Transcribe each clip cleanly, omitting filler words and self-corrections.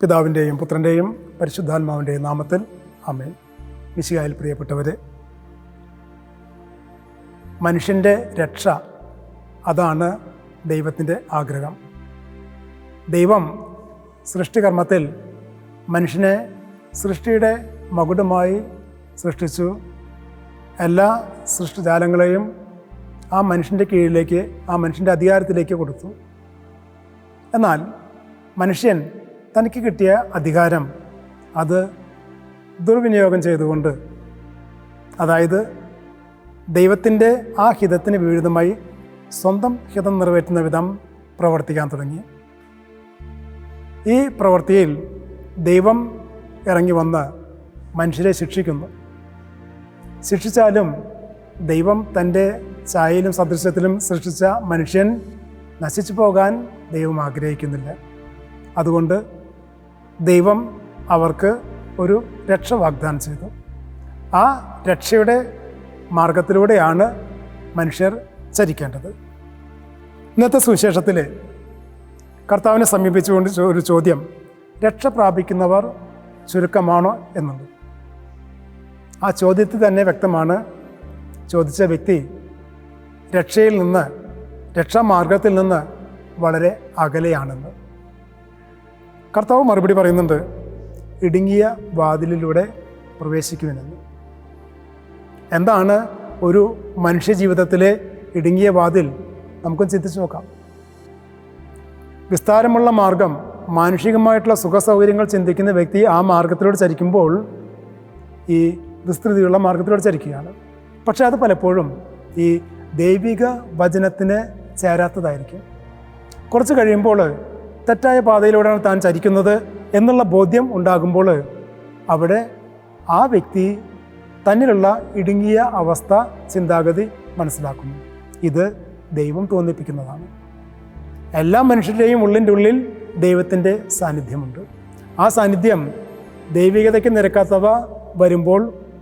പിതാവിൻ്റെയും പുത്രൻ്റെയും പരിശുദ്ധാത്മാവിൻ്റെയും നാമത്തിൽ ആമേൻ. മിശിഹായിൽ പ്രിയപ്പെട്ടവരെ, മനുഷ്യൻ്റെ രക്ഷ അതാണ് ദൈവത്തിൻ്റെ ആഗ്രഹം. ദൈവം സൃഷ്ടികർമ്മത്തിൽ മനുഷ്യനെ സൃഷ്ടിയുടെ മകുടമായി സൃഷ്ടിച്ചു. എല്ലാ സൃഷ്ടിജാലങ്ങളെയും ആ മനുഷ്യൻ്റെ കീഴിലേക്ക്, ആ മനുഷ്യൻ്റെ അധികാരത്തിലേക്ക് കൊടുത്തു. എന്നാൽ മനുഷ്യൻ തനിക്ക് കിട്ടിയ അധികാരം അത് ദുർവിനിയോഗം ചെയ്തുകൊണ്ട്, അതായത് ദൈവത്തിൻ്റെ ആ ഹിതത്തിന് വിരുദ്ധമായി സ്വന്തം ഹിതം നിറവേറ്റുന്ന വിധം പ്രവർത്തിക്കാൻ തുടങ്ങി. ഈ പ്രവൃത്തിയിൽ ദൈവം ഇറങ്ങി വന്ന് മനുഷ്യരെ ശിക്ഷിക്കുന്നു. ശിക്ഷിച്ചാലും ദൈവം തൻ്റെ ഛായയിലും സദൃശ്യത്തിലും സൃഷ്ടിച്ച മനുഷ്യൻ നശിച്ചു പോകാൻ ദൈവം ആഗ്രഹിക്കുന്നില്ല. അതുകൊണ്ട് ദൈവം അവർക്ക് ഒരു രക്ഷ വാഗ്ദാനം ചെയ്തു. ആ രക്ഷയുടെ മാർഗത്തിലൂടെയാണ് മനുഷ്യർ ചരിക്കേണ്ടത്. ഇന്നത്തെ സുവിശേഷത്തിൽ കർത്താവിനെ സമീപിച്ചുകൊണ്ട് ഒരു ചോദ്യം, രക്ഷ പ്രാപിക്കുന്നവർ ചുരുക്കമാണോ എന്നുള്ളത്. ആ ചോദ്യത്തിൽ തന്നെ വ്യക്തമാണ് ചോദിച്ച വ്യക്തി രക്ഷയിൽ നിന്ന്, രക്ഷാമാർഗത്തിൽ നിന്ന് വളരെ അകലെയാണെന്ന്. കർത്താവ് മറുപടി പറയുന്നുണ്ട്, ഇടുങ്ങിയ വാതിലിലൂടെ പ്രവേശിക്കുമെന്ന്. എന്താണ് ഒരു മനുഷ്യ ജീവിതത്തിലെ ഇടുങ്ങിയ വാതിൽ? നമുക്കൊന്ന് ചിന്തിച്ച് നോക്കാം. വിസ്താരമുള്ള മാർഗം, മാനുഷികമായിട്ടുള്ള സുഖസൗകര്യങ്ങൾ ചിന്തിക്കുന്ന വ്യക്തി ആ മാർഗത്തിലൂടെ ചരിക്കുമ്പോൾ ഈ വിസ്തൃതിയുള്ള മാർഗത്തിലൂടെ ചരിക്കുകയാണ്. പക്ഷെ അത് പലപ്പോഴും ഈ ദൈവിക വചനത്തിന് ചേരാത്തതായിരിക്കും. കുറച്ച് കഴിയുമ്പോൾ തെറ്റായ പാതയിലൂടെയാണ് താൻ ചരിക്കുന്നത് എന്നുള്ള ബോധ്യം ഉണ്ടാകുമ്പോൾ അവിടെ ആ വ്യക്തി തന്നിലുള്ള ഇടുങ്ങിയ അവസ്ഥ, ചിന്താഗതി മനസ്സിലാക്കുന്നു. ഇത് ദൈവം തോന്നിപ്പിക്കുന്നതാണ്. എല്ലാ മനുഷ്യരുടെയും ഉള്ളിൻ്റെ ഉള്ളിൽ ദൈവത്തിൻ്റെ സാന്നിധ്യമുണ്ട്. ആ സാന്നിധ്യം ദൈവികതയ്ക്ക് നിരക്കാത്തവ വരുമ്പോൾ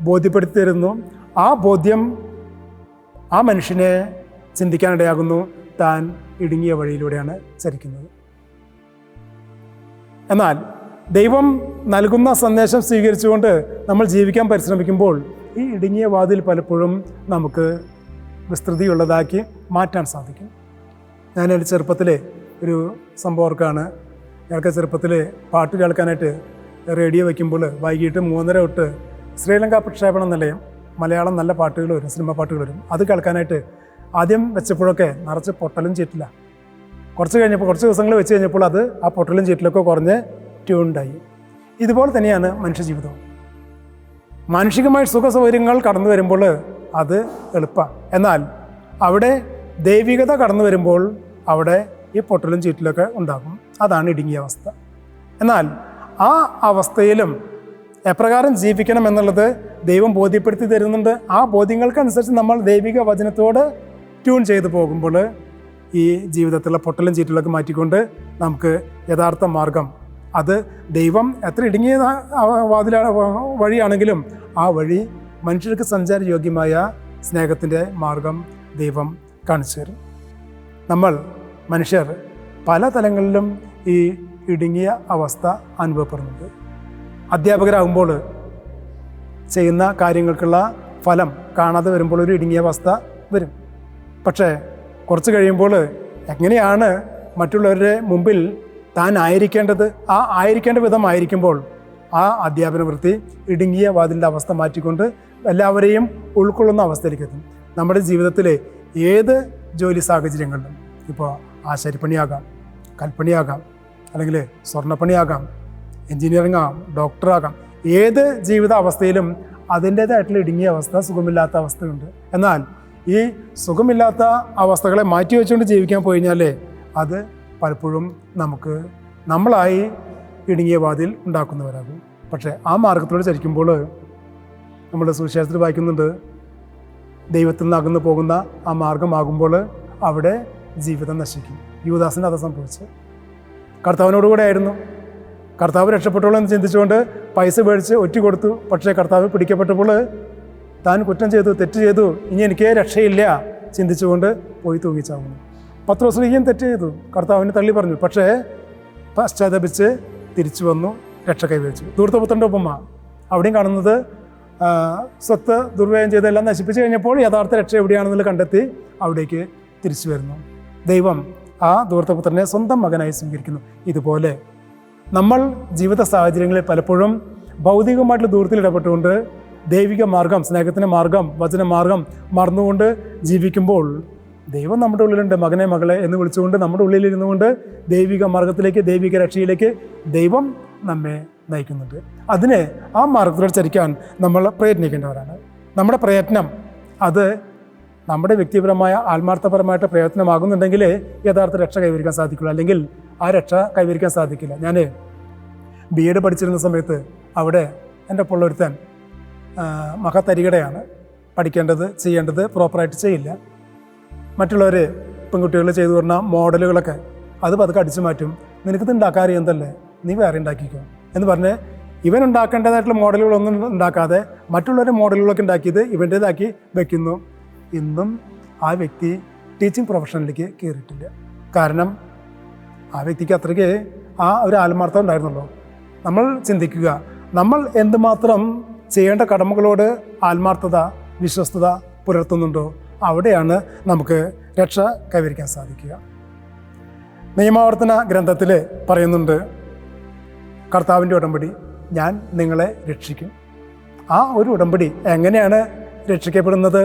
ബോധ്യപ്പെടുത്തി തരുന്നു. ആ ബോധ്യം ആ മനുഷ്യനെ ചിന്തിക്കാനിടയാകുന്നു, താൻ ഇടുങ്ങിയ വഴിയിലൂടെയാണ് ചരിക്കുന്നത്. എന്നാൽ ദൈവം നൽകുന്ന സന്ദേശം സ്വീകരിച്ചുകൊണ്ട് നമ്മൾ ജീവിക്കാൻ പരിശ്രമിക്കുമ്പോൾ ഈ ഇടുങ്ങിയ വാതിൽ പലപ്പോഴും നമുക്ക് വിസ്തൃതിയുള്ളതാക്കി മാറ്റാൻ സാധിക്കും. ഞാനൊരു ചെറുപ്പത്തിൽ ഒരു സംഭവം ഓർക്കാണ്. ഞങ്ങൾക്ക് ചെറുപ്പത്തിൽ പാട്ട് കേൾക്കാനായിട്ട് റേഡിയോ വയ്ക്കുമ്പോൾ വൈകിട്ട് 3:30 തൊട്ട് ശ്രീലങ്ക പ്രക്ഷേപണ നിലയം മലയാളം നല്ല പാട്ടുകൾ വരും, സിനിമ പാട്ടുകൾ വരും. അത് കേൾക്കാനായിട്ട് ആദ്യം വെച്ചപ്പോഴൊക്കെ നിറച്ച് പൊട്ടലും ചീറ്റില്ല. കുറച്ച് ദിവസങ്ങൾ വെച്ച് കഴിഞ്ഞപ്പോൾ അത് ആ പൊട്ടലും ചീറ്റിലൊക്കെ കുറഞ്ഞ് ട്യൂൺഡായി. ഇതുപോലെ തന്നെയാണ് മനുഷ്യജീവിതം. മാനുഷികമായ സുഖസൗകര്യങ്ങൾ കടന്നു വരുമ്പോൾ അത് എളുപ്പമാണ്. എന്നാൽ അവിടെ ദൈവികത കടന്നു വരുമ്പോൾ അവിടെ ഈ പൊട്ടലും ചീറ്റിലൊക്കെ ഉണ്ടാകും. അതാണ് ഇടുങ്ങിയ അവസ്ഥ. എന്നാൽ ആ അവസ്ഥയിലും എപ്രകാരം ജീവിക്കണം എന്നുള്ളത് ദൈവം ബോധ്യപ്പെടുത്തി തരുന്നുണ്ട്. ആ ബോധ്യങ്ങൾക്കനുസരിച്ച് നമ്മൾ ദൈവിക വചനത്തോട് ട്യൂൺ ചെയ്തു പോകുമ്പോൾ ഈ ജീവിതത്തിലുള്ള പൊട്ടലും ചീറ്റലൊക്കെ മാറ്റിക്കൊണ്ട് നമുക്ക് യഥാർത്ഥ മാർഗം, അത് ദൈവം എത്ര ഇടുങ്ങിയ വഴിയാണെങ്കിലും ആ വഴി മനുഷ്യർക്ക് സഞ്ചാരയോഗ്യമായ സ്നേഹത്തിൻ്റെ മാർഗം ദൈവം കാണിച്ചു തരും. നമ്മൾ മനുഷ്യർ പല തലങ്ങളിലും ഈ ഇടുങ്ങിയ അവസ്ഥ അനുഭവപ്പെടുന്നുണ്ട്. അധ്യാപകരാകുമ്പോൾ ചെയ്യുന്ന കാര്യങ്ങൾക്കുള്ള ഫലം കാണാതെ വരുമ്പോൾ ഒരു ഇടുങ്ങിയ അവസ്ഥ വരും. പക്ഷേ കുറച്ച് കഴിയുമ്പോൾ എങ്ങനെയാണ് മറ്റുള്ളവരുടെ മുമ്പിൽ താൻ ആയിരിക്കേണ്ടത്, ആ ആയിരിക്കേണ്ട വിധം ആയിരിക്കുമ്പോൾ ആ അധ്യാപന വൃത്തി ഇടുങ്ങിയ വാതിലിൻ്റെ അവസ്ഥ മാറ്റിക്കൊണ്ട് എല്ലാവരെയും ഉൾക്കൊള്ളുന്ന അവസ്ഥയിലേക്ക് എത്തും. നമ്മുടെ ജീവിതത്തിൽ ഏത് ജോലി സാഹചര്യങ്ങളിലും, ഇപ്പോൾ ആശാരിപ്പണിയാകാം, കൽപ്പണിയാകാം, അല്ലെങ്കിൽ സ്വർണ്ണപ്പണിയാകാം, എൻജിനീയറിംഗ് ആകാം, ഡോക്ടറാകാം, ഏത് ജീവിത അവസ്ഥയിലും അതിൻ്റേതായിട്ടുള്ള ഇടുങ്ങിയ അവസ്ഥ, സുഖമില്ലാത്ത അവസ്ഥയുണ്ട്. എന്നാൽ ഈ സുഖമില്ലാത്ത അവസ്ഥകളെ മാറ്റി വെച്ചുകൊണ്ട് ജീവിക്കാൻ പോയി കഴിഞ്ഞാൽ അത് പലപ്പോഴും നമ്മളായി ഇടുങ്ങിയ വാതിൽ ഉണ്ടാക്കുന്നവരാകും. പക്ഷേ ആ മാർഗത്തിലൂടെ ചരിക്കുമ്പോൾ നമ്മുടെ സുവിശേഷത്തിൽ വായിക്കുന്നുണ്ട്, ദൈവത്തിൽ നിന്ന് അകന്നു പോകുന്ന ആ മാർഗമാകുമ്പോൾ അവിടെ ജീവിതം നശിക്കും. യൂദാസിന് അത് സംഭവിച്ചു. കർത്താവിനോടുകൂടെ ആയിരുന്നു. കർത്താവ് രക്ഷപ്പെട്ടോളൂ എന്ന് ചിന്തിച്ചുകൊണ്ട് പൈസ മേടിച്ച് ഒറ്റ കൊടുത്തു. പക്ഷേ കർത്താവ് പിടിക്കപ്പെട്ടപ്പോൾ താൻ കുറ്റം ചെയ്തു, തെറ്റ് ചെയ്തു, ഇനി എനിക്ക് രക്ഷയില്ല ചിന്തിച്ചുകൊണ്ട് പോയി തൂങ്ങിച്ചാവുന്നു. പത്രോസ്ലീഹയും തെറ്റ് ചെയ്തു, കർത്താവിനെ തള്ളി പറഞ്ഞു. പക്ഷേ പശ്ചാത്തപിച്ച് തിരിച്ചു വന്നു, രക്ഷ കൈവരിച്ചു. ധൂർത്തപുത്രൻ്റെ ഉപമ അവിടെയും കാണുന്നത് സ്വത്ത് ദുർവ്യയം ചെയ്തെല്ലാം നശിപ്പിച്ചു കഴിഞ്ഞപ്പോൾ യഥാർത്ഥ രക്ഷ എവിടെയാണെന്നുള്ളത് കണ്ടെത്തി അവിടേക്ക് തിരിച്ചു വരുന്നു. ദൈവം ആ ധൂർത്തപുത്രനെ സ്വന്തം മകനായി സ്വീകരിക്കുന്നു. ഇതുപോലെ നമ്മൾ ജീവിത സാഹചര്യങ്ങളിൽ പലപ്പോഴും ഭൗതികമായിട്ടുള്ള ദൂരത്തിൽ ഇടപെട്ടുകൊണ്ട് ദൈവിക മാർഗം, സ്നേഹത്തിൻ്റെ മാർഗം, വചനമാർഗം മറന്നുകൊണ്ട് ജീവിക്കുമ്പോൾ ദൈവം നമ്മുടെ ഉള്ളിലുണ്ട്. മകനെ മകളെ എന്ന് വിളിച്ചുകൊണ്ട് നമ്മുടെ ഉള്ളിലിരുന്നു കൊണ്ട് ദൈവിക മാർഗത്തിലേക്ക്, ദൈവിക രക്ഷയിലേക്ക് ദൈവം നമ്മെ നയിക്കുന്നുണ്ട്. അതിനെ ആ മാർഗത്തിലൂടെ ചരിക്കാൻ നമ്മൾ പ്രയത്നിക്കേണ്ടവരാണ്. നമ്മുടെ പ്രയത്നം അത് നമ്മുടെ വ്യക്തിപരമായ ആത്മാർത്ഥപരമായിട്ട് പ്രയത്നമാകുന്നുണ്ടെങ്കിൽ യഥാർത്ഥ രക്ഷ കൈവരിക്കാൻ സാധിക്കുള്ളൂ. അല്ലെങ്കിൽ ആ രക്ഷ കൈവരിക്കാൻ സാധിക്കില്ല. ഞാൻ BEd പഠിച്ചിരുന്ന സമയത്ത് അവിടെ എൻ്റെ പൊള്ളൊരുത്തൻ മഹത്തരികടയാണ്. പഠിക്കേണ്ടത് ചെയ്യേണ്ടത് പ്രോപ്പറായിട്ട് ചെയ്യില്ല. മറ്റുള്ളവർ പെൺകുട്ടികൾ ചെയ്തു പറഞ്ഞ മോഡലുകളൊക്കെ അത് പതുക്കെ അടിച്ചു മാറ്റും. നിനക്കിത് ഉണ്ടാക്കാൻ അറിയുന്നതല്ലേ, നീ വേറെ ഉണ്ടാക്കിക്കോ എന്ന് പറഞ്ഞ് ഇവൻ ഉണ്ടാക്കേണ്ടതായിട്ടുള്ള മോഡലുകളൊന്നും ഉണ്ടാക്കാതെ മറ്റുള്ളവരുടെ മോഡലുകളൊക്കെ ഉണ്ടാക്കിയത് ഇവൻ്റേതാക്കി വയ്ക്കുന്നു. ഇന്നും ആ വ്യക്തി ടീച്ചിങ് പ്രൊഫഷനിലേക്ക് കയറിയിട്ടില്ല. കാരണം ആ വ്യക്തിക്ക് അത്രയ്ക്ക് ആ ഒരു ആത്മാർത്ഥം ഉണ്ടായിരുന്നുള്ളൂ. നമ്മൾ ചിന്തിക്കുക, നമ്മൾ എന്തുമാത്രം ചെയ്യേണ്ട കടമകളോട് ആത്മാർത്ഥത, വിശ്വസ്തത പുലർത്തുന്നുണ്ടോ അവിടെയാണ് നമുക്ക് രക്ഷ കൈവരിക്കാൻ സാധിക്കുക. നിയമാവർത്തന ഗ്രന്ഥത്തിൽ പറയുന്നുണ്ട്, കർത്താവിൻ്റെ ഉടമ്പടി, ഞാൻ നിങ്ങളെ രക്ഷിക്കും. ആ ഒരു ഉടമ്പടി എങ്ങനെയാണ് രക്ഷിക്കപ്പെടുന്നത്?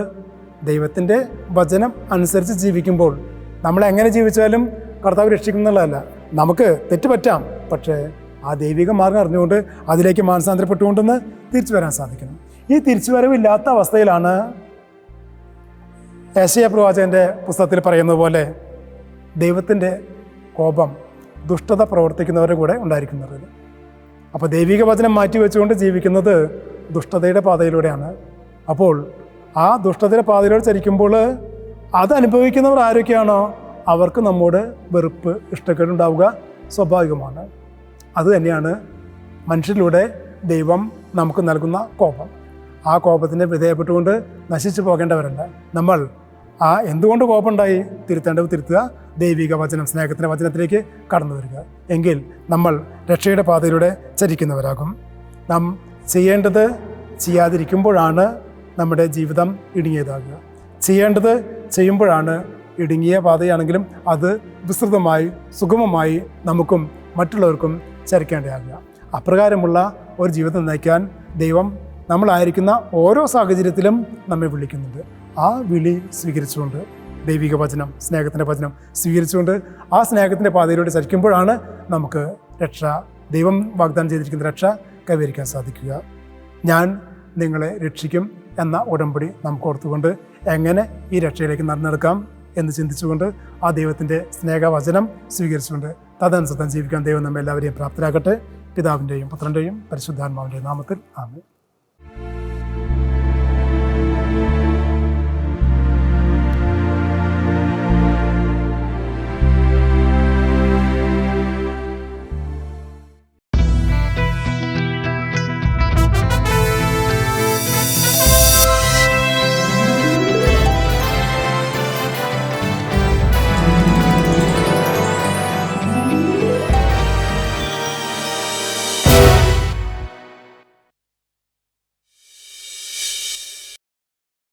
ദൈവത്തിൻ്റെ വചനം അനുസരിച്ച് ജീവിക്കുമ്പോൾ. നമ്മൾ എങ്ങനെ ജീവിച്ചാലും കർത്താവ് രക്ഷിക്കുന്നുള്ളതല്ല. നമുക്ക് തെറ്റ് പറ്റാം, പക്ഷേ ആ ദൈവിക മാർഗം അറിഞ്ഞുകൊണ്ട് അതിലേക്ക് മാനസാന്തരപ്പെട്ടുകൊണ്ടെന്ന് തിരിച്ചു വരാൻ സാധിക്കണം. ഈ തിരിച്ചുവരവില്ലാത്ത അവസ്ഥയിലാണ് യെശയ്യാ പ്രവാചകൻ്റെ പുസ്തകത്തിൽ പറയുന്നത് പോലെ ദൈവത്തിൻ്റെ കോപം ദുഷ്ടത പ്രവർത്തിക്കുന്നവരുടെ കൂടെ ഉണ്ടായിരിക്കുന്നത്. അപ്പോൾ ദൈവിക വചനം മാറ്റി വെച്ചുകൊണ്ട് ജീവിക്കുന്നത് ദുഷ്ടതയുടെ പാതയിലൂടെയാണ്. അപ്പോൾ ആ ദുഷ്ടതയുടെ പാതയിലൂടെ ചരിക്കുമ്പോൾ അത് അനുഭവിക്കുന്നവർ ആരൊക്കെയാണോ അവർക്ക് നമ്മോട് വെറുപ്പ്, ഇഷ്ടക്കേടുണ്ടാവുക സ്വാഭാവികമാണ്. അതുതന്നെയാണ് മനുഷ്യരിലൂടെ ദൈവം നമുക്ക് നൽകുന്ന കോപം. ആ കോപത്തിന് വിധേയപ്പെട്ടുകൊണ്ട് നശിച്ചു പോകേണ്ടവരല്ല നമ്മൾ. ആ എന്തുകൊണ്ട് കോപമുണ്ടായി, തിരുത്തേണ്ടത് തിരുത്തുക, ദൈവിക വചനം, സ്നേഹത്തിൻ്റെ വചനത്തിലേക്ക് കടന്നു വരിക. എങ്കിൽ നമ്മൾ രക്ഷയുടെ പാതയിലൂടെ ചരിക്കുന്നവരാകും. നാം ചെയ്യേണ്ടത് ചെയ്യാതിരിക്കുമ്പോഴാണ് നമ്മുടെ ജീവിതം ഇടുങ്ങിയതാകുക. ചെയ്യേണ്ടത് ചെയ്യുമ്പോഴാണ് ഇടുങ്ങിയ പാതയാണെങ്കിലും അത് വിസ്തൃതമായി സുഗമമായി നമുക്കും മറ്റുള്ളവർക്കും ചരിക്കേണ്ടതാകുക. അപ്രകാരമുള്ള ഒരു ജീവിതം നയിക്കാൻ ദൈവം നമ്മളായിരിക്കുന്ന ഓരോ സാഹചര്യത്തിലും നമ്മെ വിളിക്കുന്നുണ്ട്. ആ വിളി സ്വീകരിച്ചുകൊണ്ട് ദൈവിക വചനം, സ്നേഹത്തിൻ്റെ വചനം സ്വീകരിച്ചുകൊണ്ട് ആ സ്നേഹത്തിൻ്റെ പാതയിലൂടെ ചരിക്കുമ്പോഴാണ് നമുക്ക് രക്ഷ, ദൈവം വാഗ്ദാനം ചെയ്തിരിക്കുന്ന രക്ഷ കൈവരിക്കാൻ സാധിക്കുക. ഞാൻ നിങ്ങളെ രക്ഷിക്കും എന്ന ഉടമ്പടി നമുക്ക് ഓർത്തുകൊണ്ട് എങ്ങനെ ഈ രക്ഷയിലേക്ക് നടന്നെടുക്കാം എന്ന് ചിന്തിച്ചുകൊണ്ട് ആ ദൈവത്തിൻ്റെ സ്നേഹവചനം സ്വീകരിച്ചുകൊണ്ട് തദനുസൃതം ജീവിക്കാൻ ദൈവം നമ്മെ എല്ലാവരെയും പ്രാപ്തരാകട്ടെ. പിതാവിൻ്റെയും പുത്രൻ്റെയും പരിശുദ്ധാത്മാവിൻ്റെയും നാമത്തിൽ ആമേൻ.